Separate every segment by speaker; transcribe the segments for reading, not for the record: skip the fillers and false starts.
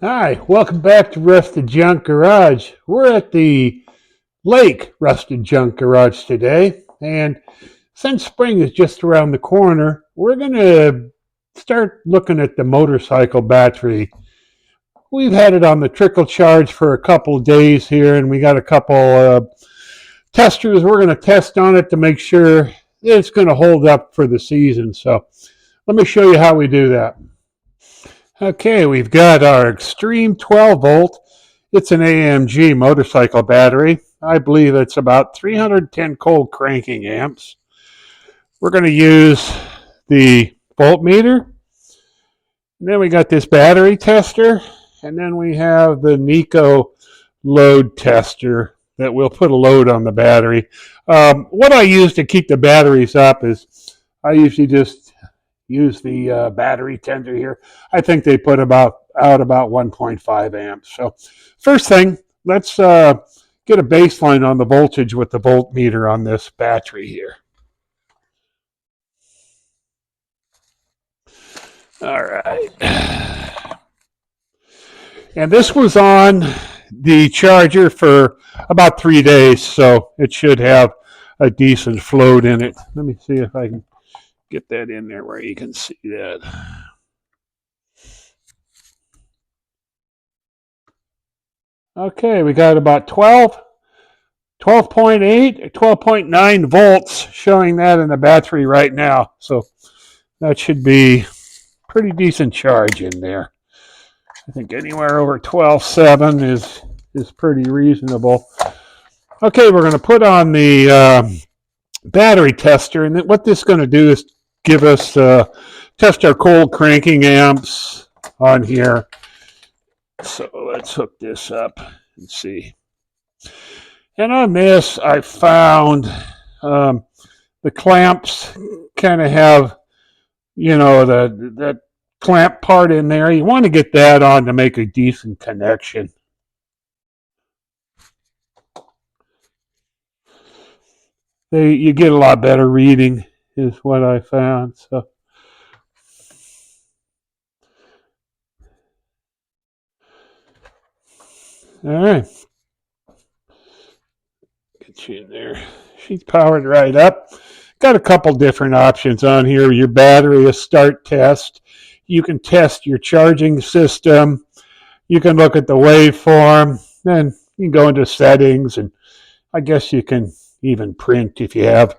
Speaker 1: Hi, welcome back to Rusted Junk Garage. We're at the Lake Rusted Junk Garage today, and since spring is just around the corner, we're going to start looking at the motorcycle battery. We've had it on the trickle charge for a couple of days here, and we got a couple testers we're going to test on it to make sure it's going to hold up for the season. So let me show you how we do that. Okay, we've got our Extreme 12 volt. It's an AMG motorcycle battery. I believe it's about 310 cold cranking amps. We're going to use the voltmeter. And then we got this battery tester. And then we have the Nico load tester that will put a load on the battery. What I use to keep the batteries up is I usually just use the battery tender here. I think they put about 1.5 amps. So first thing, let's get a baseline on the voltage with the voltmeter on this battery here. All right. And this was on the charger for about 3 days, so it should have a decent float in it. Let me see if I can get that in there where you can see that. Okay, we got about 12.8, 12.9 volts showing that in the battery right now. So that should be pretty decent charge in there. I think anywhere over 12.7 is pretty reasonable. Okay, we're going to put on the battery tester, and what this is going to do is give us test our cold cranking amps on here. So let's hook this up and see. And on this, I found the clamps kind of have, that clamp part in there. You want to get that on to make a decent connection. You get a lot better reading, is what I found. So. All right. Get you in there. She's powered right up. Got a couple different options on here. Your battery, a start test. You can test your charging system. You can look at the waveform. Then you can go into settings, and I guess you can even print if you have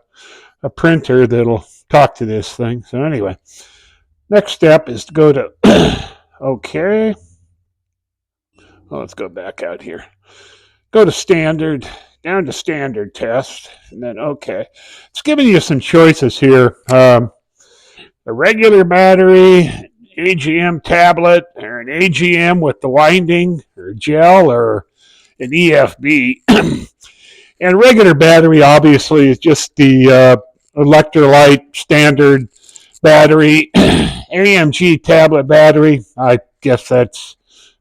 Speaker 1: a printer that'll talk to this thing. So anyway, next step is to go to OK. Well, let's go back out here. Go to standard, down to standard test, and then OK. It's giving you some choices here. A regular battery, AGM tablet, or an AGM with the winding, or gel, or an EFB. And regular battery, obviously, is just the electrolyte standard battery. AMG tablet battery, I guess that's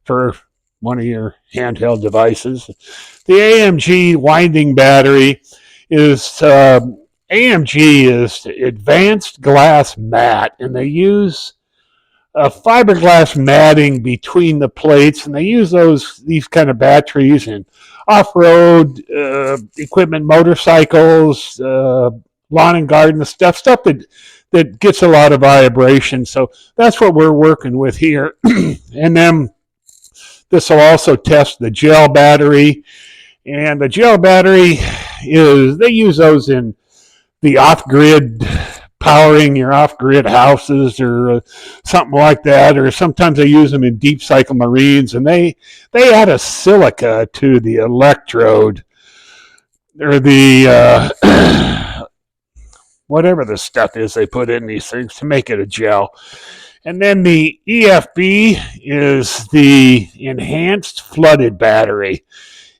Speaker 1: for one of your handheld devices. The AMG winding battery is AMG is advanced glass mat, and they use fiberglass matting between the plates, and they use these kind of batteries in off-road equipment, motorcycles, lawn and garden stuff that gets a lot of vibration. So that's what we're working with here. And then this will also test the gel battery. And the gel battery they use those in the off-grid, powering your off-grid houses or something like that. Or sometimes they use them in deep cycle marines, and they add a silica to the electrode or the whatever the stuff is they put in these things to make it a gel. And then the EFB is the enhanced flooded battery.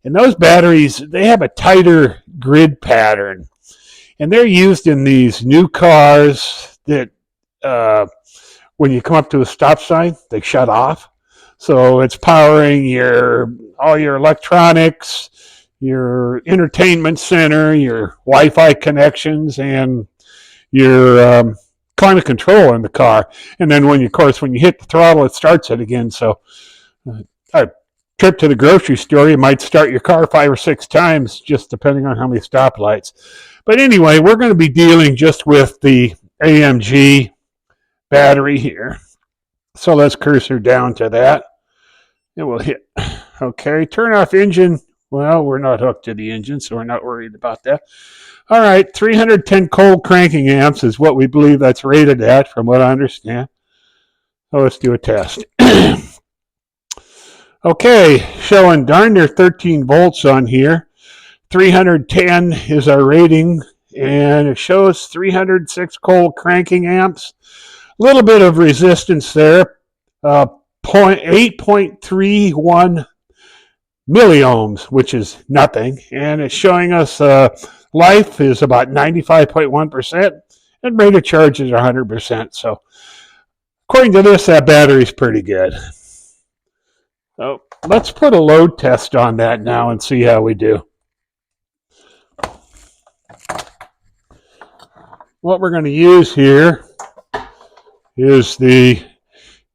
Speaker 1: And those batteries, they have a tighter grid pattern. And they're used in these new cars that when you come up to a stop sign, they shut off. So it's powering all your electronics, your entertainment center, your Wi-Fi connections, and your climate control in the car. And then when you hit the throttle, it starts it again. So A trip to the grocery store, you might start your car 5 or 6 times, just depending on how many stoplights. But anyway, we're going to be dealing just with the AMG battery here. So let's cursor down to that. It will hit. Okay, turn off engine. Well, we're not hooked to the engine, so we're not worried about that. All right, 310 cold cranking amps is what we believe that's rated at, from what I understand. So let's do a test. Okay, showing darn near 13 volts on here. 310 is our rating, and it shows 306 cold cranking amps. A little bit of resistance there, 8.31 milliohms, which is nothing, and it's showing us life is about 95.1%, and rate of charge is 100%. So according to this, that battery's pretty good. So let's put a load test on that now and see how we do. What we're going to use here is the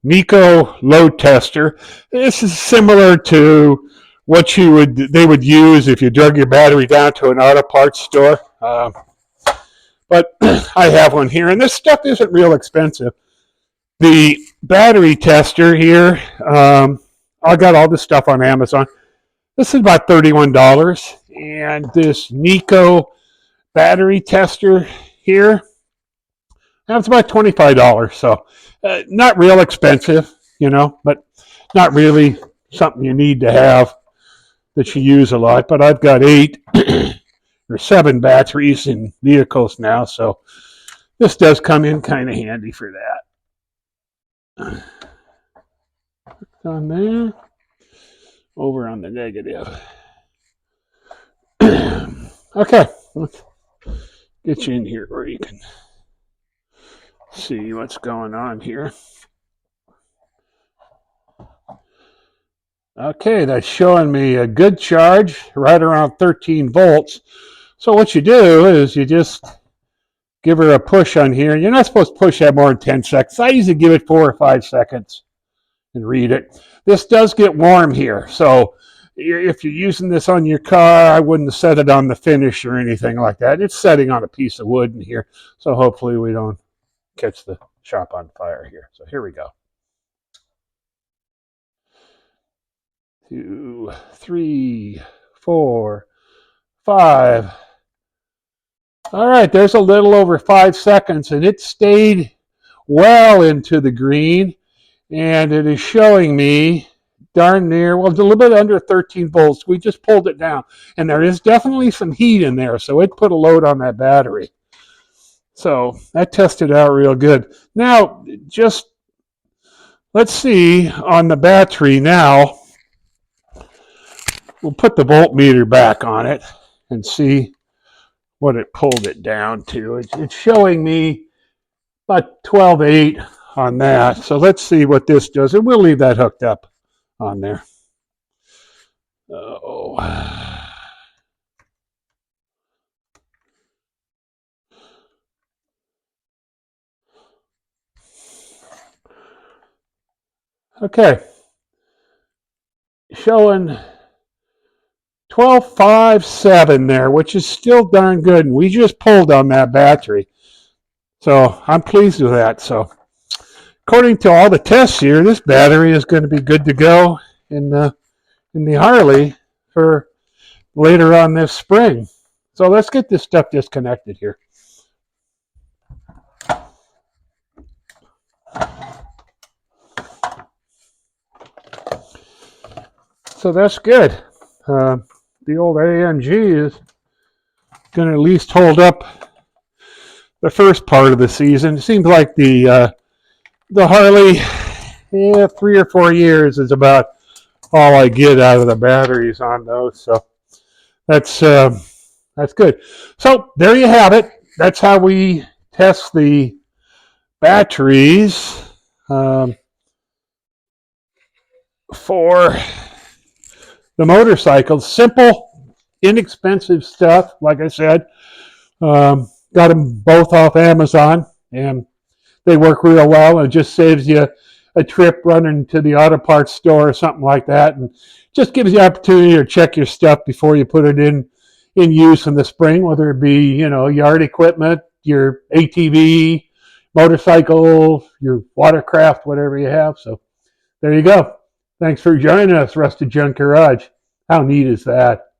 Speaker 1: Nico load tester. This is similar to what they would use if you drug your battery down to an auto parts store. But I have one here, and this stuff isn't real expensive. The battery tester here, I got all this stuff on Amazon. This is about $31, and this Nico battery tester here, that's about $25. So not real expensive, but not really something you need to have that you use a lot. But I've got 8 or 7 batteries in vehicles now, so this does come in kind of handy for that. On there, over on the negative. Okay, let's get you in here where you can see what's going on here. Okay, that's showing me a good charge, right around 13 volts. So what you do is you just give her a push on here. You're not supposed to push that more than 10 seconds. I usually give it 4 or 5 seconds and read it. This does get warm here, so if you're using this on your car, I wouldn't set it on the finish or anything like that. It's setting on a piece of wood in here, so hopefully we don't catch the shop on fire here. So here we go. 2, 3, 4, 5. All right, there's a little over 5 seconds, and it stayed well into the green, and it is showing me darn near, well, it's a little bit under 13 volts. We just pulled it down, and there is definitely some heat in there, so it put a load on that battery. So that tested out real good. Now, just let's see on the battery now. We'll put the voltmeter back on it and see what it pulled it down to. It's showing me about 12.8 on that. So let's see what this does, and we'll leave that hooked up on there. Oh. Okay. Showing 12.57 there, which is still darn good. And we just pulled on that battery. So I'm pleased with that. So according to all the tests here, this battery is going to be good to go in the Harley for later on this spring. So let's get this stuff disconnected here. So that's good. The old AMG is going to at least hold up the first part of the season. It seems like the Harley, 3 or 4 years is about all I get out of the batteries on those. So that's good. So there you have it. That's how we test the batteries for the motorcycles. Simple, inexpensive stuff. Like I said, got them both off Amazon, and they work real well. And it just saves you a trip running to the auto parts store or something like that, and just gives you the opportunity to check your stuff before you put it in use in the spring, whether it be, yard equipment, your ATV, motorcycle, your watercraft, whatever you have. So there you go. Thanks for joining us, Rusted Junk Garage. How neat is that?